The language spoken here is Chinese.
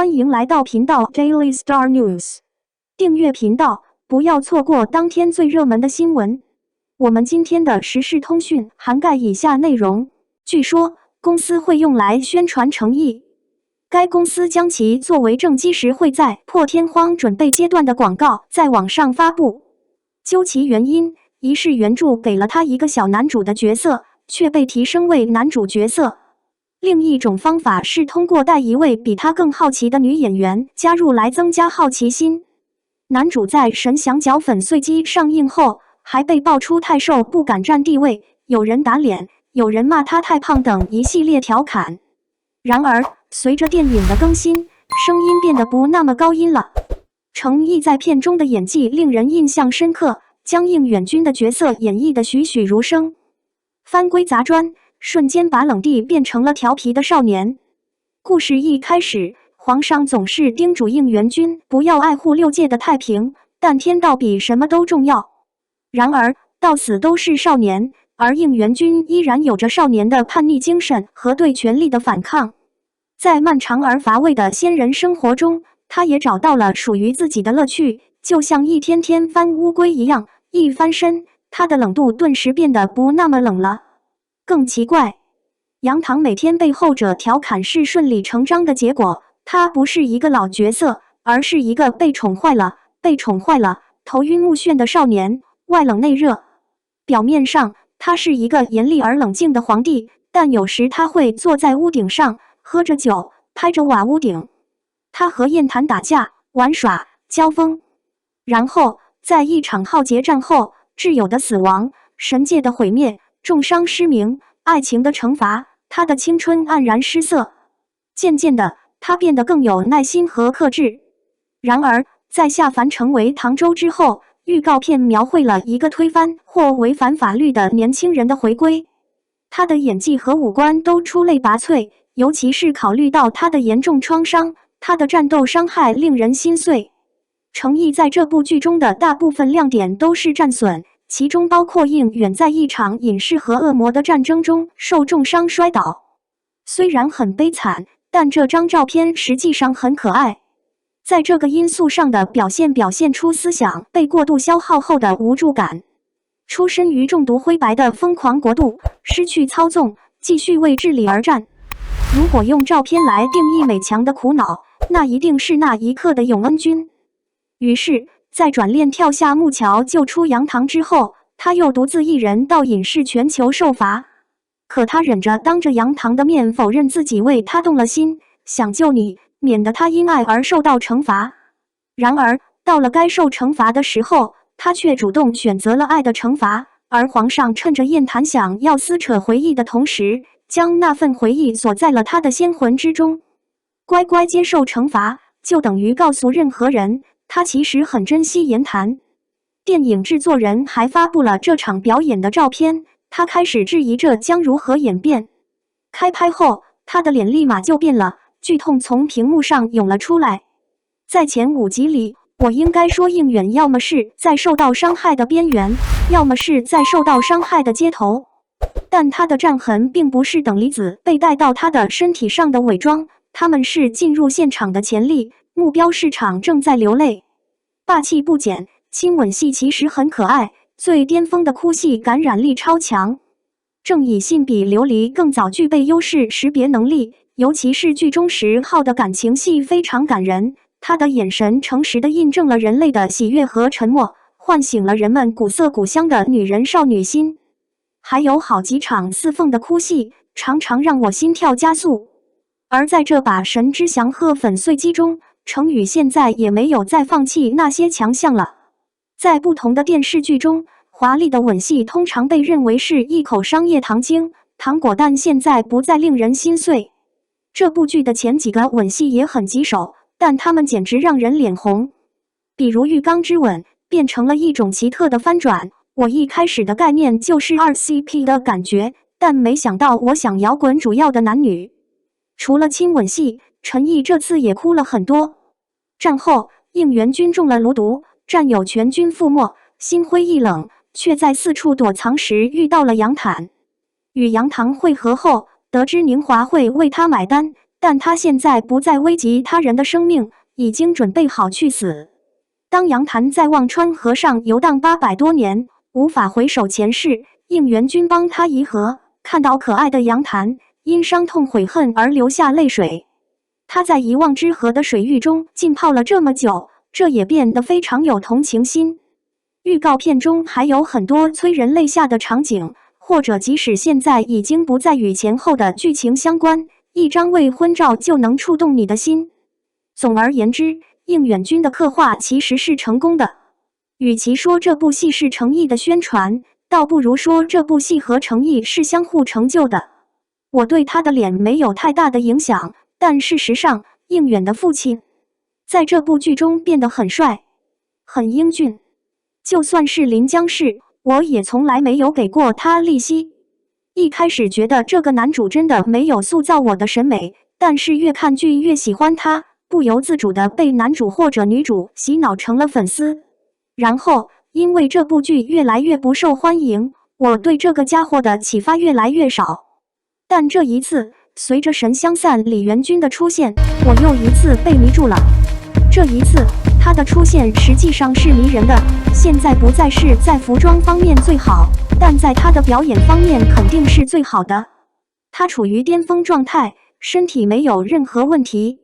欢迎来到频道 Daily Star News， 订阅频道，不要错过当天最热门的新闻。我们今天的时事通讯涵盖以下内容：据说公司会用来宣传诚意，该公司将其作为正机时会在破天荒准备阶段的广告在网上发布。究其原因，一是原著给了他一个小男主的角色，却被提升为男主角色。另一种方法是通过带一位比他更好奇的女演员加入来增加好奇心。男主在《神响角粉碎机》上映后，还被爆出太瘦不敢占地位，有人打脸，有人骂他太胖等一系列调侃。然而，随着电影的更新，声音变得不那么高音了。程毅在片中的演技令人印象深刻，将应远君的角色演绎得栩栩如生。翻规砸砖，瞬间把冷帝变成了调皮的少年。故事一开始，皇上总是叮嘱应元君不要爱护六界的太平，但天道比什么都重要。然而，到死都是少年，而应元君依然有着少年的叛逆精神和对权力的反抗。在漫长而乏味的仙人生活中，他也找到了属于自己的乐趣，就像一天天翻乌龟一样，一翻身，他的冷度顿时变得不那么冷了。更奇怪，杨唐每天被后者调侃是顺理成章的结果，他不是一个老角色，而是一个被宠坏了、头晕目眩的少年，外冷内热。表面上，他是一个严厉而冷静的皇帝，但有时他会坐在屋顶上，喝着酒，拍着瓦屋顶。他和燕檀打架、玩耍、交锋，然后在一场浩劫战后，挚友的死亡、神界的毁灭、重伤失明、爱情的惩罚，他的青春黯然失色。渐渐的，他变得更有耐心和克制。然而，在下凡成为唐周之后，预告片描绘了一个推翻或违反法律的年轻人的回归。他的演技和五官都出类拔萃，尤其是考虑到他的严重创伤，他的战斗伤害令人心碎。程毅在这部剧中的大部分亮点都是战损，其中包括应远在一场隐士和恶魔的战争中受重伤摔倒。虽然很悲惨，但这张照片实际上很可爱。在这个因素上的表现出思想被过度消耗后的无助感。出身于中毒灰白的疯狂国度，失去操纵，继续为治理而战。如果用照片来定义美强的苦恼，那一定是那一刻的永恩君。于是，在转链跳下木桥救出杨唐之后，他又独自一人到隐士全球受罚。可他忍着当着杨唐的面否认自己为他动了心，想救你，免得他因爱而受到惩罚。然而，到了该受惩罚的时候，他却主动选择了爱的惩罚，而皇上趁着燕檀想要撕扯回忆的同时，将那份回忆锁在了他的仙魂之中。乖乖接受惩罚，就等于告诉任何人，他其实很珍惜言谈。电影制作人还发布了这场表演的照片，他开始质疑这将如何演变。开拍后，他的脸立马就变了，剧痛从屏幕上涌了出来。在前5集里，我应该说应远要么是在受到伤害的边缘，要么是在受到伤害的街头。但他的战痕并不是等离子被带到他的身体上的伪装，他们是进入现场的潜力，目标市场正在流泪。霸气不减，亲吻戏其实很可爱，最巅峰的哭戏感染力超强。郑以信比琉璃更早具备优势识别能力，尤其是剧中10号的感情戏非常感人，他的眼神诚实地印证了人类的喜悦和沉默，唤醒了人们古色古香的女人少女心。还有好几场四凤的哭戏，常常让我心跳加速。而在这把神之祥鹤粉碎机中，程宇现在也没有再放弃那些强项了。在不同的电视剧中，华丽的吻戏通常被认为是一口商业糖精，糖果蛋现在不再令人心碎。这部剧的前几个吻戏也很棘手，但它们简直让人脸红。比如浴缸之吻，变成了一种奇特的翻转。我一开始的概念就是2CP 的感觉，但没想到我想摇滚主要的男女。除了亲吻戏，陈毅这次也哭了很多。战后，应元君中了卢毒，战友全军覆没，心灰意冷，却在四处躲藏时遇到了杨坦。与杨唐会合后，得知宁华会为他买单，但他现在不再危及他人的生命，已经准备好去死。当杨谭在忘川河上游荡800多年，无法回首前世，应元军帮他议和，看到可爱的杨谭因伤痛悔恨而流下泪水。他在一望之河的水域中浸泡了这么久，这也变得非常有同情心。预告片中还有很多催人泪下的场景，或者即使现在已经不再与前后的剧情相关，一张未婚照就能触动你的心。总而言之，应远君的刻画其实是成功的。与其说这部戏是诚意的宣传，倒不如说这部戏和诚意是相互成就的。我对他的脸没有太大的影响，但事实上，应远的父亲在这部剧中变得很帅，很英俊。就算是临江市，我也从来没有给过他利息。一开始觉得这个男主真的没有塑造我的审美，但是越看剧越喜欢他，不由自主的被男主或者女主洗脑成了粉丝。然后，因为这部剧越来越不受欢迎，我对这个家伙的启发越来越少。但这一次，随着神香散李元君的出现，我又一次被迷住了。这一次，他的出现实际上是迷人的，现在不再是在服装方面最好，但在他的表演方面肯定是最好的。他处于巅峰状态，身体没有任何问题。